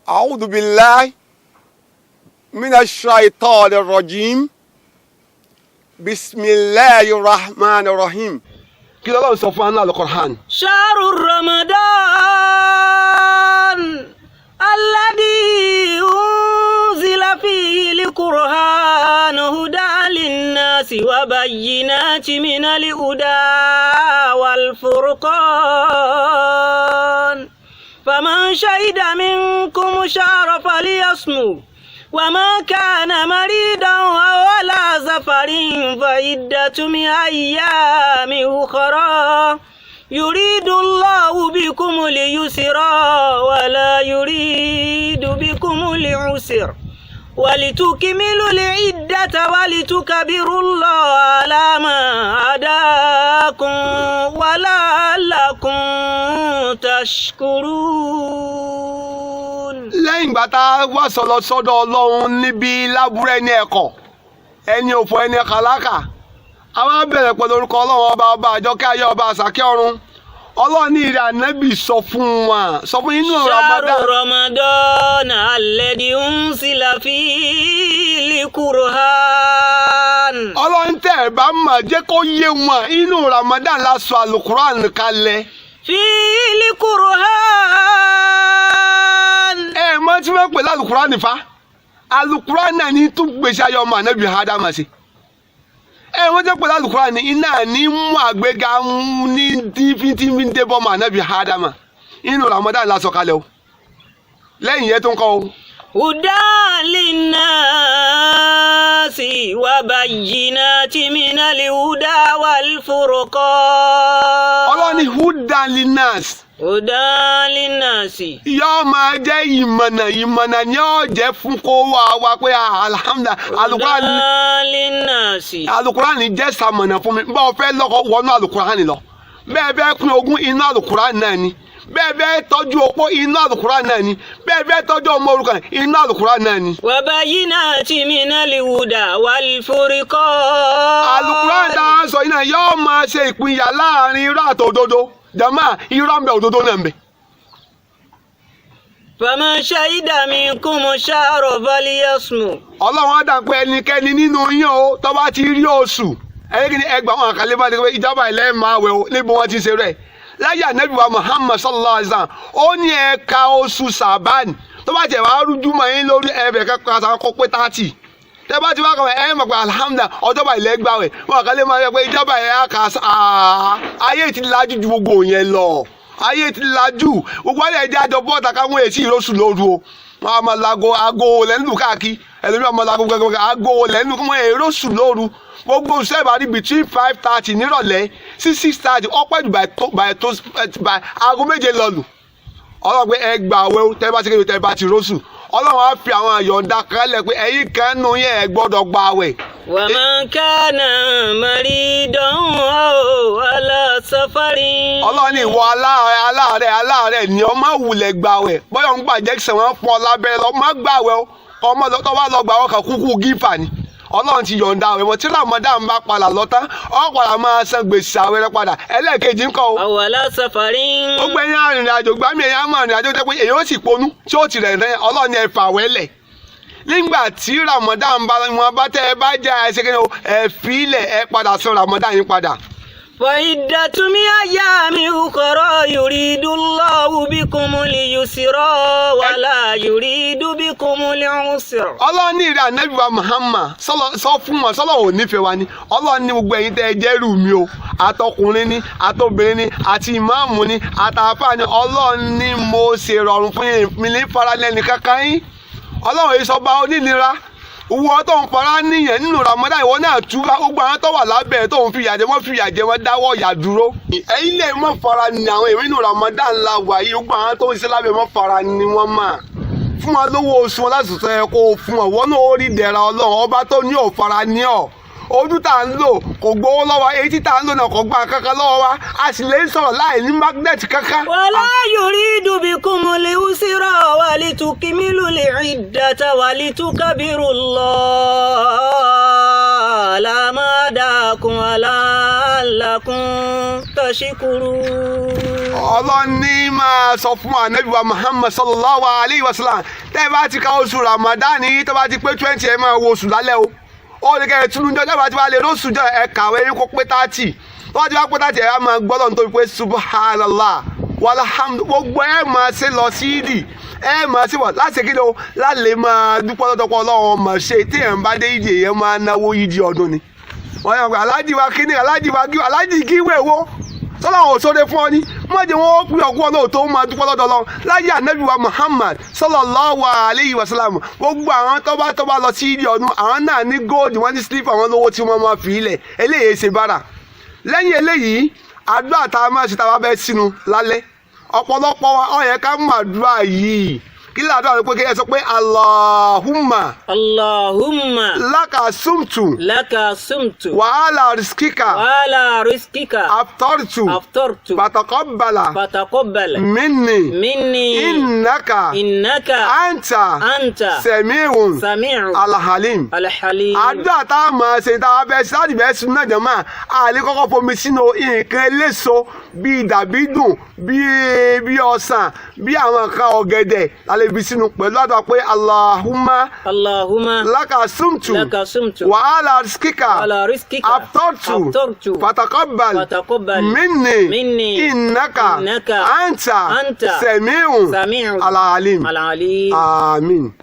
أعوذ بالله من الشيطان الرجيم بسم الله الرحمن الرحيم. kí ló lọ́n sọ fún aná al-Qur'an. شهر رمضان الذي أنزل فيه القرآن هدى للناس وبينات من الهدى والفرقان فمن شهد منكم شهر فليصمه وما كان مريضا أو على سفر فعدة من أيام أخرى يريد الله بكم اليسر ولا يريد بكم العسر ولتكملوا العدة ولتكبروا الله على ما هداكم ولعلكم تشكرون. lẹ́yìn ìgbà tá a wá sọ̀rọ̀ sọ́dọ̀ ọlọ́run níbi lábúrò ẹni ẹ̀kọ́ ẹni òfò ẹni kàlákà a máa bẹ̀rẹ̀ pẹ̀lú orúkọ ọlọ́run ọba àjọkẹ́ ayé ọba àsàkẹ́ ọ̀run. ọlọ́run ní ìrẹ̀ ànábì sọ fún inú شهر رمضان الذي أنزل فيه القرآن. ọlọ́run tẹ́ ẹ̀ bá mọ̀ jẹ́ kó yé wọn inú Ramadan la sọ alukuran kalẹ̀. فيه القرآن. mọ tí wọ́n pè lálùkùrán nífa alukuran náà ní tún gbèsè ayé ọmọ ànábì Ádámà sí. wọ́n jẹ́ pé lálùkùrán ní iná ní mú àgbéga ní tífíntífí ń débọ́ ọmọ ànábì Ádámà inú Ramadan la sọ kalẹ̀ o lẹ́yìn yẹn tó ń kọ́ o. هدى للناس وبينات من الهدى والفرقان. ọlọ́ni hudan linas. هدى للناس. yóò máa jẹ́ ìmọ̀nà ni yóò jẹ́ fún kó wá pé alhamdulilayi هدى للناس. alukuran jẹ́ sàmọ̀nà fún mi bá o fẹ́ lọ́kọ̀ wọnú alukuran lọ bẹ́ẹ̀ bẹ́ẹ̀ pín ogún inú alukuran náà ni bẹ́ẹ̀ bẹ́ẹ̀ tọ́jú opó inú alukuran náà ni bẹ́ẹ̀ bẹ́ẹ̀ tọ́jú ọmọ òrukàn inú alukuran náà ni. وبينات من الهدى والفرقان. alukuran dáhà sọ iná yóò máa ṣe ìpínyà láàrin irọ́ àtòdodo jama irọ́ ń bẹ òdodo náà ń bẹ. فمن شهد منكم شهر فليصمه. ọlọ́run á dà pé ẹnikẹ́ni nínú yín o tó bá ti rí oṣù ẹ̀yìn ẹgbàá wọn àkàlẹ́ bá ti pé ìjọba ilẹ̀ máa wẹ̀ o níbo wọn ti ṣe rẹ̀ láyé ànábì wa Muhammad sallallahu alaihi wasallam ó ní ẹ̀ka oṣù sàbáàni tó bá tẹ̀ wá rújú mọ́ yín lórí ẹ̀bẹ̀ kẹ́kọ̀ọ́ àtàkọ́ pé 30 tẹ́ bá ti wá kọ́ ẹ̀ mọ̀ pé alhamdulilah ọjọ́ba ilẹ̀ gbà wẹ̀ wọn àkàlẹ́ máa yẹ pé ìjọba ẹ̀ á kà ayé ti lajú ju gbogbo yẹn lọ ayé ti lajú gbogbo ayé ẹ̀jẹ̀ àjọ bọ́ọ̀tà káwọn èsì ìrọ́sùn lóru o wọn a máa lago aago lẹ́nu káàkiri ẹlòmíràn máa lago gẹ́gẹ́ aago lẹ́nu kí wọ́n èrò sùn lóru gbogbo sẹ́ẹ̀bà ní between 5:30 nírọ̀lẹ́ sí 6:30 ọ̀pẹ́ jù by aago méje lọ́lù ọlọ́run pé ẹ gbà wẹ́ tẹ́ bá ti kéde tẹ́ bá ti rọ́sù ọlọ́run á fi àwọn àyọ̀ǹda kálẹ̀ pé ẹ̀yin kan nù yẹn ẹ gbọ́dọ̀ gbà wẹ̀. ومن كان مريضا أو على سفر. ọlọ́run ní ìwọ aláàárẹ̀ ni ọmọ wulẹ̀ gbà wẹ̀ bọ́yọ̀ ń gbàjẹ́ sẹ̀wọ̀n fún ọ lábẹ́rẹ́ lọ má gbà wẹ̀ ọmọ tó bá lọ gbà wọ́n kàn kúkú gífà ni ọlọ́run ti yọ̀ǹda àwẹ̀ wọ́n tí Ramadan bá padà lọ tán ọ padà máa san gbèsè àwẹ̀ rẹ padà ẹlẹ́ẹ̀kejì ń kọ́ o. أو على سفر. ó gbé yín arìnrìn-àjò gbámi ẹ̀yìn àmọ́ arìnrìn-àjò tẹ́ pé èyí ó sì ponú tí ó ti rẹ̀ rẹ̀ ọlọ́run ẹ̀ fà wẹ́lẹ̀ nígbà tí Ramadan wọn bá tẹ́ ẹ bá jẹ́ ẹsẹ̀ kí ẹ fi ilẹ̀ ẹ padà san Ramadan yín padà. فعدة من أيام أخرى يريد الله بكم اليسر ولا يريد بكم العسر. ọlọ́run ní ìrẹ́ ànábì wa Muhammad sọ fún wọn sọ́lọ́ ò nífẹ̀ẹ́ wa ni ọlọ́run ní gbogbo ẹ̀yin tẹ́ ẹ jẹ́rù mi o àtọkùnrin ni àtobìnrin ni àti ìmáàmù ni àtàfà ni ọlọ́run ní mo ṣe rọrùn fún yín mi ní faralẹ́ni kankan yín ọlọ́run yìí sọ bá onínira owó tó ń fara níyẹn nínú Ramadan ìwọ náà túbá gbogbo àwọn tó wà lábẹ́ tó ń fìyà jẹ wọ́n dáwọ́ ìyà dúró. ẹ̀yin lè mọ̀ fara ní àwọn èmi nínú Ramadan la wà yìí gbogbo àwọn tó ń ṣe lábẹ́ mọ̀ fara ní wọ́n mà fún wọn lówó oṣù wọn láti sọ ẹ kó o fún wọn wọn náà ó rí dẹ̀ra Ọlọ́run ọba tó ní òfara ní ọ ojú tá à ń lò kò gbowó lọ́wọ́ etí tá à ń lò náà kò gba kankan lọ́wọ́ wa a sì lè sọ̀rọ̀ láì ní magnet kankan. ولا يريد بكم اليسر ولتكملوا العدة ولتكبروا الله على ما هداكم ولعلكم واشكروا. Ọlọ́run ní máa sọ fún Ànábì wa Muhammad sallallahu alayhi wa sallam tẹ́ bá ti ka oṣù Ramadan yìí tó bá ti pé 20 ẹ máa wo oṣù lálẹ́ o ó lè kẹ́ ẹ̀ túnú jọjọ́ bá ti wá lè lóṣù jọ ẹ kàwé yín kó pé 30 tó bá ti wá pé 30 ẹ máa gbọ́dọ̀ nítorí pé subhanallah walhamdu gbogbo ẹ máa ṣe lọ sí ìdí ẹ máa ṣe wà láti kí ló lálẹ́ máa dúpọ́ lọ́dọ́pọ̀ Ọlọ́run ọmọ ṣe tí ẹ̀ ń bá dé ìdí èèyàn máa náwó ìdí ọdún ni wọ́n yàn pé aláàjì wa kíní aláàjì wa kí aláàjì kí wéwó sọ́lá ò sóde fún ọ ní mọ́jẹ̀ wọn ó pè ọkú ọlọ́run tó máa dúpọ́ lọ́dọ̀ lọ láyé ànábì wa Muhammad sallallahu alayhi wa sallam gbogbo àwọn tó bá lọ sí ìdí ọdún àwọn náà ní góòdù wọn ní sílífà àwọn lówó tí wọ́n máa fi ilẹ̀ eléyìí ṣe bára lẹ́yìn eléyìí àdúrà tá a máa ṣe tá a bá bẹ́ sínú lálẹ́ ọ̀pọ̀lọpọ̀ wa ó yẹ ká mọ àdúrà yìí kí ládùúrà rẹ pé kí ẹ sọ pé Allahumma laka sumtu wa ala rizkika aftartu fataqabbala minni innaka anta sami'un alhalim àdúrà tá a máa ṣe tá a bẹ́ sí láti bẹ́ sínú náà jẹ́ máa àlè kọ́kọ́ fomi sínú nǹkan eléso bíi dàbídùn bíi ọsàn bíi àwọn nǹkan ọ̀gẹ̀dẹ̀ lálẹ́ ibi sínú pẹ̀lú àdúrà pé Allahumma laka sumtu wa ala rizkika aftartu fataqabbal minni innaka anta sami'un alhalim. Amin.